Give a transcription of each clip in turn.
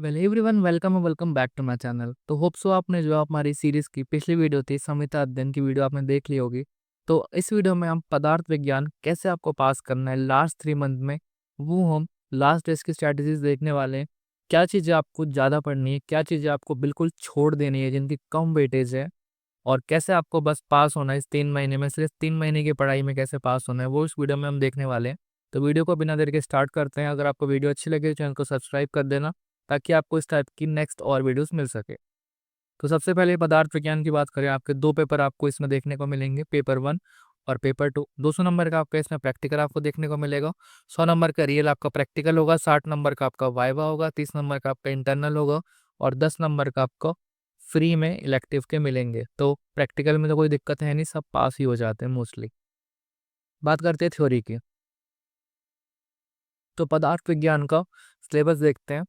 Well everyone welcome और welcome back to my channel. तो hope so आपने जो हमारी सीरीज की पिछली वीडियो थी संहिता अध्ययन की वीडियो आपने देख ली होगी। तो इस वीडियो में हम पदार्थ विज्ञान कैसे आपको पास करना है लास्ट 3 मंथ में, वो हम लास्ट टेस्ट की स्ट्रैटेजीज देखने वाले हैं। क्या चीज़ें आपको ज़्यादा पढ़नी है, क्या चीज़ें आपको बिल्कुल छोड़ देनी है जिनकी कम वेटेज है, और कैसे आपको बस पास होना है इस 3 महीने में, सिर्फ 3 महीने की पढ़ाई में कैसे पास होना है वो इस वीडियो में हम देखने वाले हैं। तो वीडियो को बिना देर के स्टार्ट करते हैं। अगर आपको वीडियो अच्छी लगे तो चैनल को सब्सक्राइब कर देना ताकि आपको इस टाइप की नेक्स्ट और वीडियोस मिल सके। तो सबसे पहले पदार्थ विज्ञान की बात करें, आपके 2 पेपर आपको इसमें देखने को मिलेंगे, पेपर 1 और पेपर 2। 200 नंबर का आपका इसमें प्रैक्टिकल आपको देखने को मिलेगा। 100 नंबर का रियल आपका प्रैक्टिकल होगा, 60 नंबर का आपका वाइवा होगा, 30 नंबर का आपका इंटरनल होगा और 10 नंबर का आपका फ्री में इलेक्टिव के मिलेंगे। तो प्रैक्टिकल में तो कोई दिक्कत है नहीं, सब पास ही हो जाते हैं मोस्टली। बात करते हैं थ्योरी की। तो पदार्थ विज्ञान का सिलेबस देखते हैं।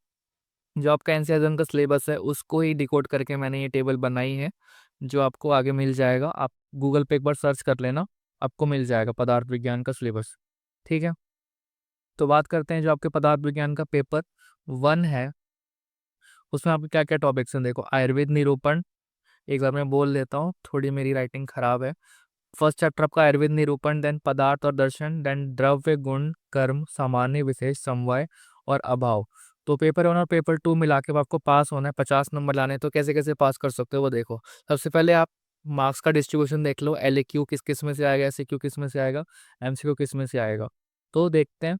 जो आपका एनसीईआरटी का सिलेबस है उसको ही डिकोड करके मैंने ये टेबल बनाई है, जो आपको आगे मिल जाएगा। आप गूगल पे एक बार सर्च कर लेना, आपको मिल जाएगा पदार्थ विज्ञान का सिलेबस। ठीक है, तो बात करते हैं जो आपके पदार्थ विज्ञान का पेपर 1 है, उसमें आपके क्या क्या टॉपिक्स हैं। देखो, आयुर्वेद निरूपण, एक बार मैं बोल देता हूँ, थोड़ी मेरी राइटिंग खराब है। फर्स्ट चैप्टर आपका आयुर्वेद निरूपण, देन पदार्थ और दर्शन, देन द्रव्य गुण कर्म सामान्य विशेष समवाय और अभाव। तो पेपर 1 और पेपर 2 मिला के आपको पास होना है, 50 नंबर लाने हैं। तो कैसे कैसे पास कर सकते हो वो देखो। सबसे पहले आप मार्क्स का डिस्ट्रीब्यूशन देख लो, एल क्यू किस किस में से आएगा, एस क्यू किस में से आएगा, एमसीक्यू किस में से आएगा। तो देखते हैं।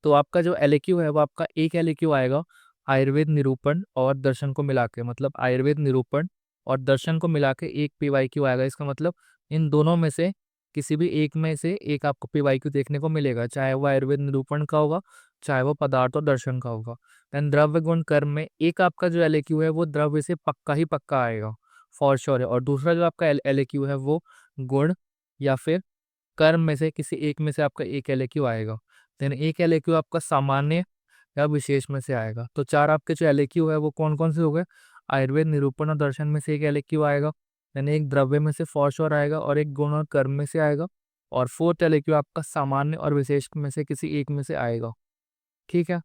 तो आपका जो एल है वो आपका एक एल आएगा आयुर्वेद निरूपण और दर्शन को मिला के, मतलब आयुर्वेद निरूपण और दर्शन को मिला के एक PYQ आएगा। इसका मतलब इन दोनों में से किसी भी एक में से एक आपको PYQ देखने को मिलेगा, चाहे वो आयुर्वेद निरूपण का होगा, चाहे वो पदार्थ और दर्शन का होगा। देन द्रव्य गुण कर्म में एक आपका जो एल है वो द्रव्य से पक्का ही पक्का आएगा, फॉर श्योर है। और दूसरा जो आपका एल है वो गुण या फिर कर्म में से किसी एक में से आपका एक एल आएगा। देन एक एल आपका सामान्य या विशेष में से आएगा। तो चार आपके जो एल है वो कौन कौन से हो गए, आयुर्वेद निरूपण और दर्शन में से एक एल आएगा, देन एक द्रव्य में से फॉर श्योर आएगा और एक गुण और कर्म में से आएगा, और फोर्थ एल आपका सामान्य और विशेष में से किसी एक में से आएगा। ठीक है,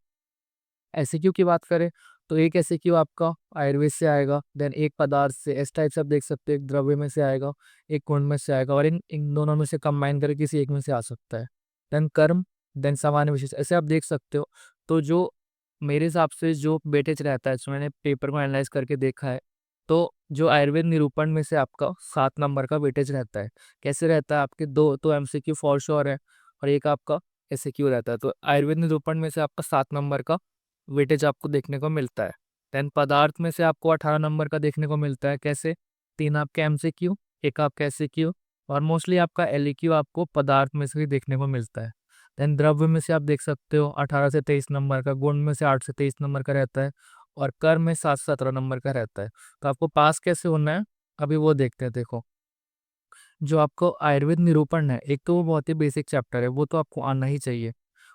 एसक्यू की बात करें तो एक एसक्यू आपका आयुर्वेद से आएगा, देन एक पदार्थ से, इस टाइप से आप देख सकते हो, एक द्रव्य में से आएगा, एक गुण में से आएगा, और इन इन दोनों में से कंबाइन करके किसी एक में से आ सकता है। देन कर्म, देन सामान्य विशेष, ऐसे आप देख सकते हो। तो जो मेरे हिसाब से जो वेटेज रहता है, जो मैंने पेपर को एनालाइज करके देखा है, तो जो आयुर्वेद निरूपण में से आपका 7 नंबर का वेटेज रहता है। कैसे रहता है, आपके दो तो एमसीक्यू फॉर श्योर है और एक आपका एसक्यू रहता है। तो आयुर्वेद निरूपण में से आपका 7 नंबर का वेटेज आपको देखने को मिलता है। देन पदार्थ में से आपको 18 नंबर का देखने को मिलता है। कैसे, 3 आपके एमसीक्यू, एक आपका एसक्यू, और मोस्टली आपका एलक्यू आपको पदार्थ में से ही देखने को मिलता है। देन द्रव्य में से आप देख सकते हो 18 से 23 नंबर का, गुण में से 8 से 23 नंबर का रहता है, और कर्म में 7 से 17 नंबर का रहता है। तो आपको पास कैसे होना है अभी वो देखते हैं। देखो, जो आपको आयुर्वेद निरूपण है, एक तो वो बहुत ही बेसिक चैप्टर है, वो तो आपको आना ही चाहिए।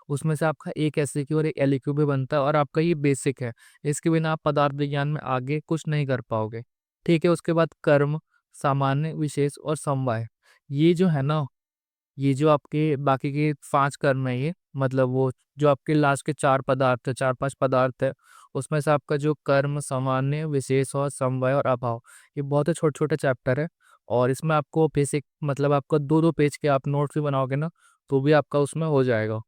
उसमें से आपका एक एसक्यू और एक एलक्यू भी बनता है, और आपका ये बेसिक है। इसके बिना आप पदार्थ विज्ञान में आगे कुछ नहीं कर पाओगे। ठीक है, उसके बाद कर्म, सामान्य विशेष और समवाय, ये जो है ना, ये जो आपके बाकी के 5 कर्म है, ये मतलब वो जो आपके लास्ट के 4 पदार्थ है, 4-5 पदार्थ है, उसमें से आपका जो कर्म, सामान्य विशेष और समवाय और अभाव, ये बहुत ही छोटे छोटे चैप्टर है। और इसमें आपको बेसिक, मतलब आपका 2-2 पेज के आप नोट्स भी बनाओगे ना, तो भी आपका उसमें हो जाएगा।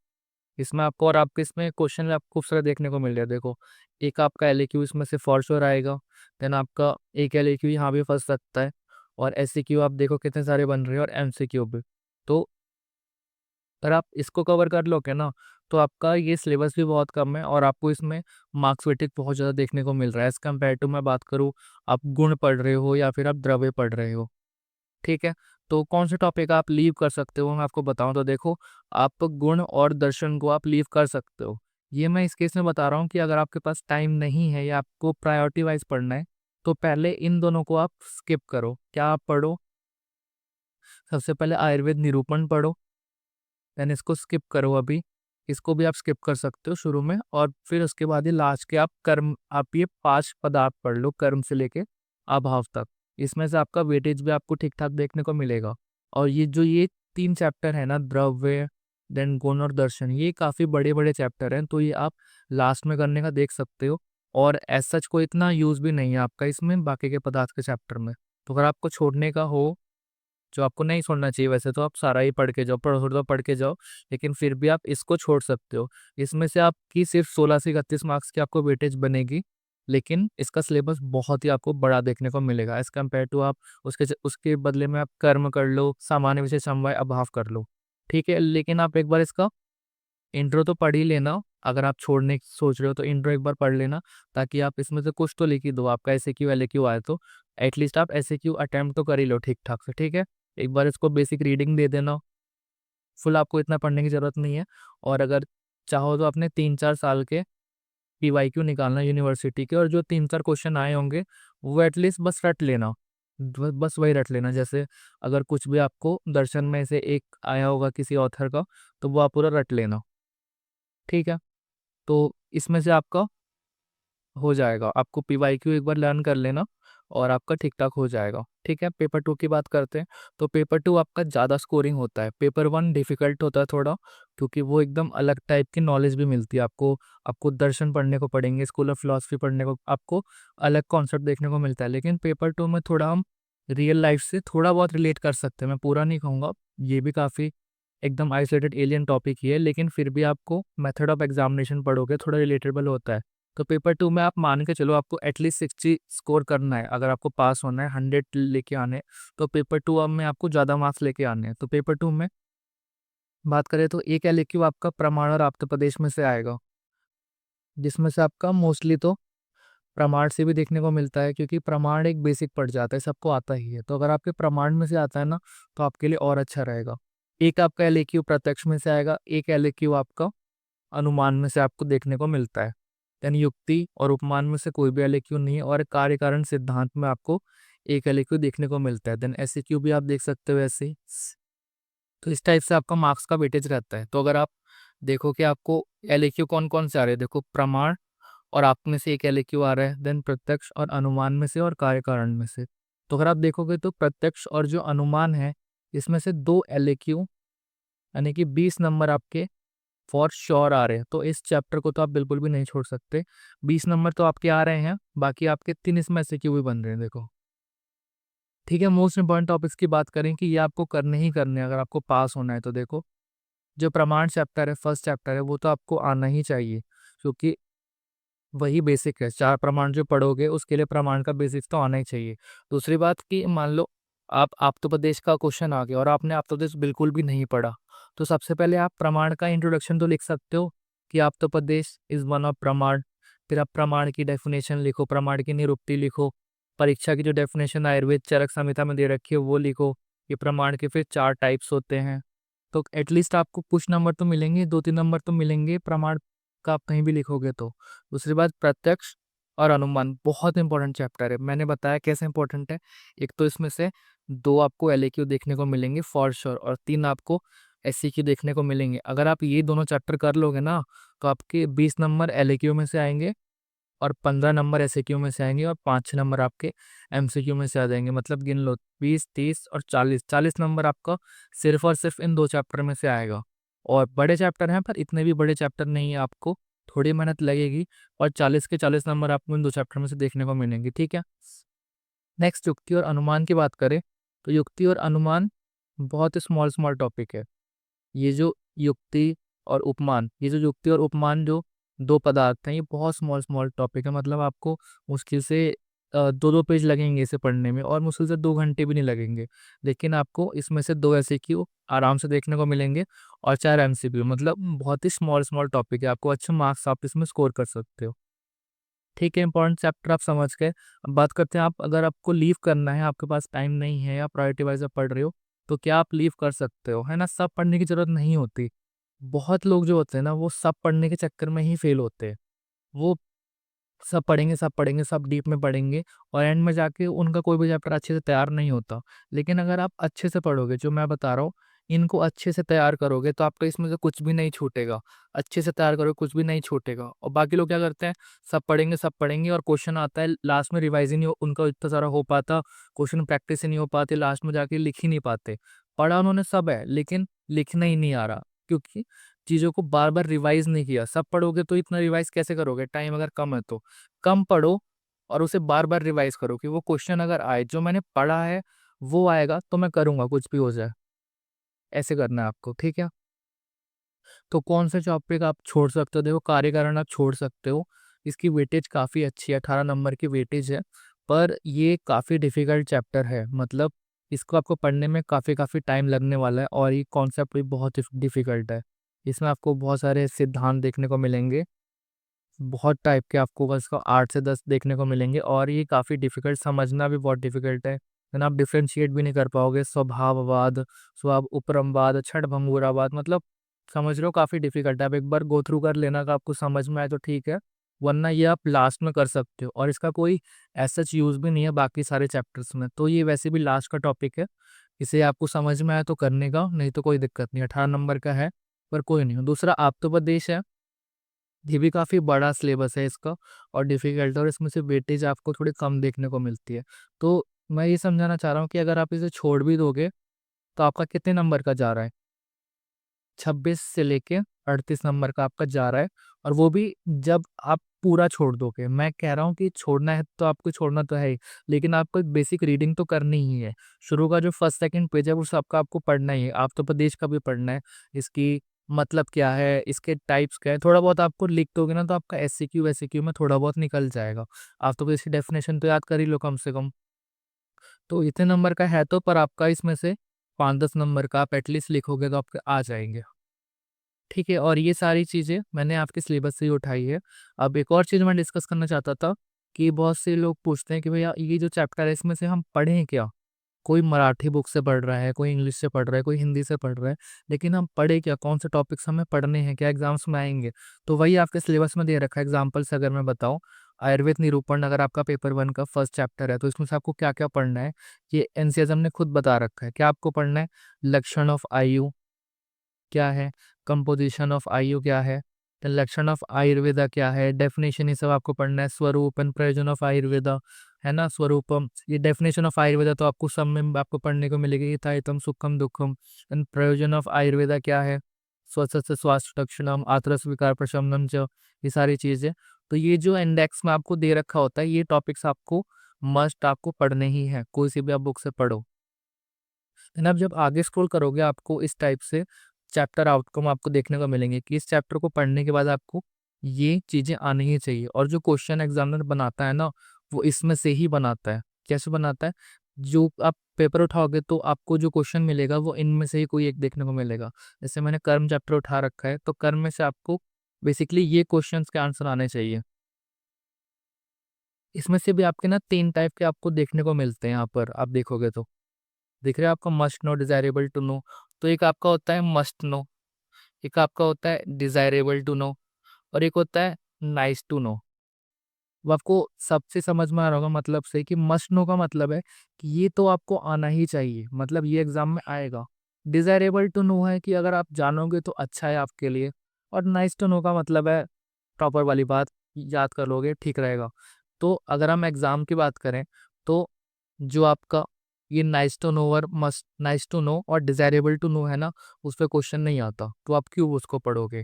इसमें आपको, और आपके इसमें क्वेश्चन आपको खूब सारे देखने को मिल रहा है। देखो, एक आपका एलक्यू इसमें से फॉर श्योर आएगा, देन आपका एक एलक्यू यहाँ भी फंस सकता है, और एसक्यू आप देखो कितने सारे बन रहे हैं, और एमसीक्यू भी। तो अगर आप इसको कवर कर लोगे ना, तो आपका ये सिलेबस भी बहुत कम है, और आपको इसमें मार्क्स वेटेज बहुत ज़्यादा देखने को मिल रहा है। एज़ कम्पेयर टू मैं बात करूँ, आप गुण पढ़ रहे हो या फिर आप द्रव्य पढ़ रहे हो। ठीक है, तो कौन से टॉपिक आप लीव कर सकते हो मैं आपको बताऊं। तो देखो, आप गुण और दर्शन को आप लीव कर सकते हो। ये मैं इस केस में बता रहा हूँ कि अगर आपके पास टाइम नहीं है या आपको प्रायोरिटी वाइज पढ़ना है, तो पहले इन दोनों को आप स्किप करो। क्या आप पढ़ो, सबसे पहले आयुर्वेद निरूपण पढ़ो, देन इसको स्किप करो अभी, इसको भी आप स्किप कर सकते हो शुरू में, और फिर उसके बाद ही लास्ट के आप कर्म, आप ये 5 पदार्थ पढ़ लो, कर्म से लेके अभाव तक। इसमें से आपका वेटेज भी आपको ठीक ठाक देखने को मिलेगा। और ये 3 चैप्टर है ना, द्रव्य, देन गुण और दर्शन, ये काफ़ी बड़े बड़े चैप्टर हैं, तो ये आप लास्ट में करने का देख सकते हो। और एज सच कोई इतना यूज़ भी नहीं है आपका इसमें बाकी के पदार्थ के चैप्टर में। तो अगर आपको छोड़ने का हो, जो आपको नहीं छोड़ना चाहिए वैसे तो आप सारा ही पढ़ के जाओ, थोड़ा पढ़ के जाओ, लेकिन फिर भी आप इसको छोड़ सकते हो। इसमें से आपकी सिर्फ 16 से 31 मार्क्स की आपको वेटेज बनेगी, लेकिन इसका सिलेबस बहुत ही आपको बड़ा देखने को मिलेगा एज कम्पेयर टू आप उसके बदले में आप कर्म कर लो, सामान्य विषय समवाय अभाव कर लो। ठीक है, लेकिन आप एक बार इसका इंट्रो तो पढ़ ही लेना। अगर आप छोड़ने की सोच रहे हो तो इंट्रो एक बार पढ़ लेना, ताकि आप इसमें से कुछ तो लिख ही दो। आपका एसएक्यू एलएक्यू आए तो एटलीस्ट आप एसएक्यू अटेम्प्ट तो कर ही लो ठीक ठाक से। ठीक है, एक बार इसको बेसिक रीडिंग दे देना, फुल आपको इतना पढ़ने की ज़रूरत नहीं है। और अगर चाहो तो अपने 3-4 साल के पीवाईक्यू निकालना यूनिवर्सिटी के, और जो 3-4 क्वेश्चन आए होंगे वो एटलीस्ट बस रट लेना, बस वही रट लेना। जैसे अगर कुछ भी आपको दर्शन में से एक आया होगा किसी ऑथर का, तो वो आप पूरा रट लेना। ठीक है, तो इसमें से आपका हो जाएगा। आपको पीवाईक्यू एक बार लर्न कर लेना और आपका ठीक ठाक हो जाएगा। ठीक है, पेपर 2 की बात करते हैं। तो पेपर 2 आपका ज़्यादा स्कोरिंग होता है। पेपर 1 डिफ़िकल्ट होता है थोड़ा, क्योंकि वो एकदम अलग टाइप की नॉलेज भी मिलती है आपको। आपको दर्शन पढ़ने को पड़ेंगे, स्कूल ऑफ फिलॉसफी पढ़ने को, आपको अलग कॉन्सेप्ट देखने को मिलता है। लेकिन पेपर 2 में थोड़ा हम रियल लाइफ से थोड़ा बहुत रिलेट कर सकते हैं। मैं पूरा नहीं कहूँगा, ये भी काफ़ी एकदम आइसोलेटेड एलियन टॉपिक ही है, लेकिन फिर भी आपको मेथड ऑफ एग्जामिनेशन पढ़ोगे थोड़ा रिलेटेबल होता है। तो पेपर 2 में आप मान के चलो आपको एटलीस्ट 60 स्कोर करना है। अगर आपको पास होना है, 100 लेके आने हैं, तो पेपर 2 अब में आपको ज़्यादा मार्क्स लेके आने हैं। तो पेपर 2 में बात करें तो एक एलएक्यू आपका प्रमाण और आप्तोपदेश में से आएगा, जिसमें से आपका मोस्टली तो प्रमाण से भी देखने को मिलता है, क्योंकि प्रमाण एक बेसिक पड़ जाता है, सबको आता ही है। तो अगर आपके प्रमाण में से आता है ना, तो आपके लिए और अच्छा रहेगा। एक आपका एलएक्यू प्रत्यक्ष में से आएगा, एक एलएक्यू आपका अनुमान में से आपको देखने को मिलता है। देन युक्ति और उपमान में से कोई भी एलएक्यू नहीं है, और कार्य कारण सिद्धांत में आपको एक एलएक्यू देखने को मिलता है। देन एसएक्यू भी आप देख सकते हो ऐसे ही। तो इस टाइप से आपका मार्क्स का वेटेज रहता है। तो अगर आप देखो कि आपको एलएक्यू कौन कौन से आ रहे हैं, देखो प्रमाण और आप में से एक एलएक्यू आ रहा है, देन प्रत्यक्ष और अनुमान में से और कार्य कारण में से। तो अगर आप देखोगे तो प्रत्यक्ष और जो अनुमान है, इसमें से 2 एलएक्यू यानी कि 20 नंबर आपके फॉर श्योर आ रहे हैं। तो इस चैप्टर को तो आप बिल्कुल भी नहीं छोड़ सकते। 20 नंबर तो आपके आ रहे हैं, बाकी आपके 3 इसमें एमसीक्यू भी बन रहे हैं देखो। ठीक है, मोस्ट इंपॉर्टेंट टॉपिक्स की बात करें कि ये आपको करने ही करने हैं अगर आपको पास होना है। तो देखो, जो प्रमाण चैप्टर है, फर्स्ट चैप्टर है, वो तो आपको आना ही चाहिए, क्योंकि वही बेसिक है। 4 प्रमाण जो पढ़ोगे उसके लिए प्रमाण का बेसिक तो आना ही चाहिए। दूसरी बात कि मान लो आप आप्तोपदेश का क्वेश्चन आ गया और आपने आप्तोपदेश बिल्कुल भी नहीं पढ़ा, तो सबसे पहले आप प्रमाण का इंट्रोडक्शन तो लिख सकते हो कि आप्तोपदेश इज वन ऑफ प्रमाण। फिर आप प्रमाण की डेफिनेशन लिखो, प्रमाण की निरुक्ति लिखो, परीक्षा की जो डेफिनेशन आयुर्वेद चरक संहिता में दे रखी है वो लिखो। ये प्रमाण के फिर 4 टाइप्स होते हैं। तो एटलीस्ट आपको कुछ नंबर तो मिलेंगे, 2-3 नंबर तो मिलेंगे प्रमाण का, आप कहीं भी लिखोगे तो। दूसरी बात, प्रत्यक्ष और अनुमान बहुत इंपॉर्टेंट चैप्टर है। मैंने बताया कैसे इंपॉर्टेंट है। एक तो इसमें से 2 आपको एलएक्यू देखने को मिलेंगे फॉर श्योर, और 3 आपको एससीक्यू देखने को मिलेंगे। अगर आप ये दोनों चैप्टर कर लोगे ना, तो आपके 20 नंबर एलएक्यू में से आएंगे और 15 नंबर एसएक्यू में से आएंगे और 5 नंबर आपके एमसीक्यू में से आ जाएंगे। मतलब गिन लो, 20, 30 और 40 नंबर आपका सिर्फ और सिर्फ इन 2 चैप्टर में से आएगा। और बड़े चैप्टर हैं, पर इतने भी बड़े चैप्टर नहीं है, आपको थोड़ी मेहनत लगेगी, और 40 के 40 नंबर आपको इन 2 चैप्टर में से देखने को मिलेंगे। ठीक है, नेक्स्ट युक्ति और अनुमान की बात करें तो युक्ति और अनुमान बहुत ही स्मॉल स्मॉल टॉपिक है। ये जो युक्ति और उपमान, ये जो युक्ति और उपमान जो 2 पदार्थ हैं, ये बहुत स्मॉल स्मॉल टॉपिक है। मतलब आपको मुश्किल से 2-2 पेज लगेंगे इसे पढ़ने में, और मुश्किल से 2 घंटे भी नहीं लगेंगे। लेकिन आपको इसमें से 2 एमसीक्यू आराम से देखने को मिलेंगे और 4 एमसीक्यू। मतलब बहुत ही स्मॉल स्मॉल टॉपिक है, आपको अच्छे मार्क्स आप इसमें स्कोर कर सकते हो। ठीक है, इंपॉर्टेंट चैप्टर आप समझ गए। अब बात करते हैं, आप अगर आपको लीव करना है, आपके पास टाइम नहीं है या प्रायोरिटी वाइज आप पढ़ रहे हो, तो क्या आप लीव कर सकते हो, है ना। सब पढ़ने की जरूरत नहीं होती। बहुत लोग जो होते हैं ना, वो सब पढ़ने के चक्कर में ही फेल होते हैं। वो सब पढ़ेंगे, सब पढ़ेंगे, सब डीप में पढ़ेंगे, और एंड में जाके उनका कोई भी चैप्टर अच्छे से तैयार नहीं होता। लेकिन अगर आप अच्छे से पढ़ोगे, जो मैं बता रहा हूँ, इनको अच्छे से तैयार करोगे, तो आपका इसमें से कुछ भी नहीं छूटेगा। अच्छे से तैयार करोगे, कुछ भी नहीं छूटेगा। और बाकी लोग क्या करते हैं, सब पढ़ेंगे और क्वेश्चन आता है लास्ट में, रिवाइज ही नहीं उनका इतना सारा हो पाता, क्वेश्चन प्रैक्टिस ही नहीं हो पाती, लास्ट में जाके लिख ही नहीं पाते। पढ़ा उन्होंने सब है, लेकिन लिखना ही नहीं आ रहा। क्योंकि चीज़ों को बार बार रिवाइज नहीं किया। सब पढ़ोगे तो इतना रिवाइज कैसे करोगे, टाइम अगर कम है तो। कम पढ़ो और उसे बार बार रिवाइज करो कि वो क्वेश्चन अगर आए, जो मैंने पढ़ा है वो आएगा तो मैं करूँगा कुछ भी हो जाए। ऐसे करना है आपको, ठीक है। तो कौन से टॉपिक आप छोड़ सकते हो, देखो कार्यकारण आप छोड़ सकते हो। इसकी वेटेज काफ़ी अच्छी है, 18 नंबर की वेटेज है। पर ये काफ़ी डिफिकल्ट चैप्टर है, मतलब इसको आपको पढ़ने में काफ़ी काफ़ी टाइम लगने वाला है, और ये कॉन्सेप्ट भी बहुत डिफिकल्ट है। इसमें आपको बहुत सारे सिद्धांत देखने को मिलेंगे, बहुत टाइप के आपको बस 8 से 10 देखने को मिलेंगे, और ये काफ़ी डिफिकल्ट, समझना भी बहुत डिफिकल्ट है। देन आप डिफ्रेंशिएट भी नहीं कर पाओगे, स्वभाववाद, स्वभाव उपरमवाद, क्षणभंगुरावाद, मतलब समझ रहे हो काफ़ी डिफिकल्ट है। आप एक बार गो थ्रू कर लेना, का आपको समझ में आए तो ठीक है, वरना ये आप लास्ट में कर सकते हो, और इसका कोई ऐसा यूज़ भी नहीं है बाकी सारे चैप्टर्स में। तो ये वैसे भी लास्ट का टॉपिक है, इसे आपको समझ में आया तो करने का, नहीं तो कोई दिक्कत नहीं, 18 नंबर का है, पर कोई नहीं। दूसरा आप्तोपदेश है, ये भी काफ़ी बड़ा सिलेबस है इसका, और डिफ़िकल्ट है, और इसमें से वेटेज आपको थोड़ी कम देखने को मिलती है। तो मैं ये समझाना चाह रहा हूँ कि अगर आप इसे छोड़ भी दोगे, तो आपका कितने नंबर का जा रहा है? 26 से लेके 38 नंबर का आपका जा रहा है, और वो भी जब आप पूरा छोड़ दोगे। मैं कह रहा हूँ कि छोड़ना है तो आपको छोड़ना तो है ही, लेकिन आपको एक बेसिक रीडिंग तो करनी ही है। शुरू का जो फर्स्ट सेकंड पेज है वो सबका आपको पढ़ना ही है। आप्तोपदेश का भी पढ़ना है, इसकी मतलब क्या है, इसके टाइप्स क्या है, थोड़ा बहुत आपको लिख दोगे ना तो आपका एससीक्यू वैसीक्यू में थोड़ा बहुत निकल जाएगा। आप्तोपदेश की डेफिनेशन तो याद कर ही लो कम से कम। तो इतने नंबर का है तो, पर आपका इसमें से 5-10 नंबर का आप एटलीस्ट लिखोगे तो आपके आ जाएंगे। ठीक है, और ये सारी चीज़ें मैंने आपके सिलेबस से ही उठाई है। अब एक और चीज़ मैं डिस्कस करना चाहता था कि बहुत से लोग पूछते हैं कि भैया ये जो चैप्टर है इसमें से हम पढ़ें क्या? कोई मराठी बुक से पढ़ रहा है, कोई इंग्लिश से पढ़ रहा है, कोई हिंदी से पढ़ रहा है, लेकिन हम पढ़े क्या? कौन से टॉपिक्स हमें पढ़ने हैं? क्या एग्जाम्स में आएँगे? तो वही आपके सिलेबस में दे रखा है। एग्जाम्पल से अगर मैं बताऊँ, आयुर्वेद निरूपण अगर आपका पेपर 1 का फर्स्ट चैप्टर है, तो इसमें से आपको क्या-क्या पढ़ना है, ये एनसीईआरटी ने खुद बता रखा है। क्या आपको पढ़ना है? लक्षण ऑफ आयु क्या है, कंपोजिशन ऑफ आयु क्या है, द लक्षण ऑफ आयुर्वेदा क्या है, डेफिनेशन ये सब आपको पढ़ना है, स्वरूप एंड प्रयोजन ऑफ आयुर्वेदा, है ना, स्वरूपम, ये डेफिनेशन ऑफ आयुर्वेदा तो आपको सब में आपको पढ़ने को मिलेगी, हिताहितम सुखम दुखम। एंड प्रयोजन ऑफ आयुर्वेदा क्या है, स्वस्थ स्वास्थ्य रक्षणम, आतरस विकार प्रशमनम च, ये सारी चीजें। तो ये जो इंडेक्स में आपको दे रखा होता है, ये टॉपिक्स आपको मस्ट आपको पढ़ने ही है, कोई सी भी आप बुक से पढ़ो। एंड आप जब आगे स्क्रॉल करोगे आपको इस टाइप से चैप्टर आउटकम आपको देखने को मिलेंगे कि इस चैप्टर को पढ़ने के बाद आपको ये चीज़ें आनी ही चाहिए, और जो क्वेश्चन एग्जामिनर बनाता है ना, वो इसमें से ही बनाता है। कैसे बनाता है? जो आप पेपर उठाओगे तो आपको जो क्वेश्चन मिलेगा वो इनमें से ही कोई एक देखने को मिलेगा। जैसे मैंने कर्म चैप्टर उठा रखा है, तो कर्म में से आपको बेसिकली ये क्वेश्चंस के आंसर आने चाहिए। इसमें से भी आपके ना 3 टाइप के आपको देखने को मिलते हैं, यहाँ पर आप देखोगे तो दिख रहा है आपको, must know, desirable to know. तो एक आपका होता है मस्ट नो, एक आपका होता है डिजायरेबल टू नो, और एक होता है नाइस टू नो। वो आपको सबसे समझ में आ रहा होगा मतलब से कि मस्ट नो का मतलब है कि ये तो आपको आना ही चाहिए, मतलब ये एग्जाम में आएगा। डिजायरेबल टू नो है कि अगर आप जानोगे तो अच्छा है आपके लिए, और नाइस टू नो का मतलब है प्रॉपर वाली बात, याद कर लोगे ठीक रहेगा। तो अगर हम एग्जाम की बात करें, तो जो आपका ये नाइस टू नो और मस्ट नाइस टू नो और डिजायरेबल टू नो है ना, उस पे क्वेश्चन नहीं आता, तो आप क्यों उसको पढ़ोगे?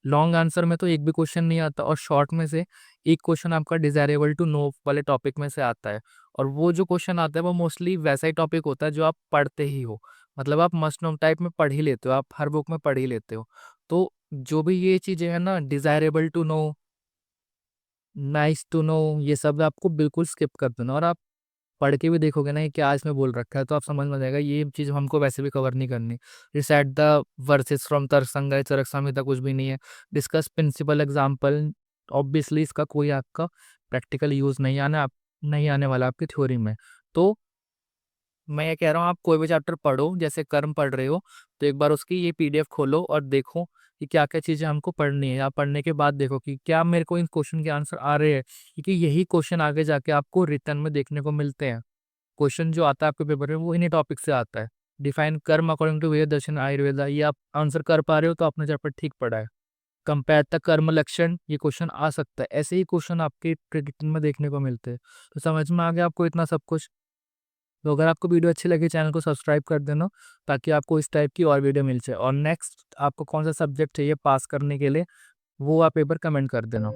लॉन्ग आंसर में तो एक भी क्वेश्चन नहीं आता, और शॉर्ट में से एक क्वेश्चन आपका डिजायरेबल टू नो वाले टॉपिक में से आता है, और वो जो क्वेश्चन आता है वो मोस्टली वैसा ही टॉपिक होता है जो आप पढ़ते ही हो, मतलब आप मस्ट नो टाइप में पढ़ ही लेते हो, आप हर बुक में पढ़ ही लेते हो। तो जो भी ये चीजें हैं ना, desirable to know, nice to know, ये सब आपको बिल्कुल स्किप कर देना, और आप पढ़ के भी देखोगे ना ये क्या इसमें बोल रखा है, तो आप समझ में आ जाएगा ये चीज़ हमको वैसे भी कवर नहीं करनी। रिसाइट द वर्सेस फ्रॉम तर्क संग्रह चरक संहिता कुछ भी नहीं है। डिस्कस प्रिंसिपल एग्जाम्पल, ऑब्वियसली इसका कोई आपका प्रैक्टिकल यूज़ नहीं आने वाला आपकी थ्योरी में। तो मैं ये कह रहा हूँ आप कोई भी चैप्टर पढ़ो, जैसे कर्म पढ़ रहे हो तो एक बार उसकी ये पीडीएफ खोलो और देखो कि क्या क्या चीज़ें हमको पढ़नी है, या पढ़ने के बाद देखो कि क्या मेरे को इन क्वेश्चन के आंसर आ रहे हैं, क्योंकि यही क्वेश्चन आगे जाके आपको रिटर्न में देखने को मिलते हैं। क्वेश्चन जो आता है आपके पेपर में वो इन्हीं टॉपिक से आता है। डिफाइन कर्म अकॉर्डिंग टू वेद दर्शन आयुर्वेदा, ये आप आंसर कर पा रहे हो तो आपने चैप्टर ठीक पढ़ा है। कंपेयर द कर्म लक्षण, ये क्वेश्चन आ सकता है, ऐसे ही क्वेश्चन आपके रिटर्न में देखने को मिलते हैं। तो समझ में आ गया आपको इतना सब कुछ? तो अगर आपको वीडियो अच्छी लगी चैनल को सब्सक्राइब कर देना, ताकि आपको इस टाइप की और वीडियो मिल जाए। और नेक्स्ट आपको कौन सा सब्जेक्ट चाहिए पास करने के लिए वो आप एक बार कमेंट कर देना।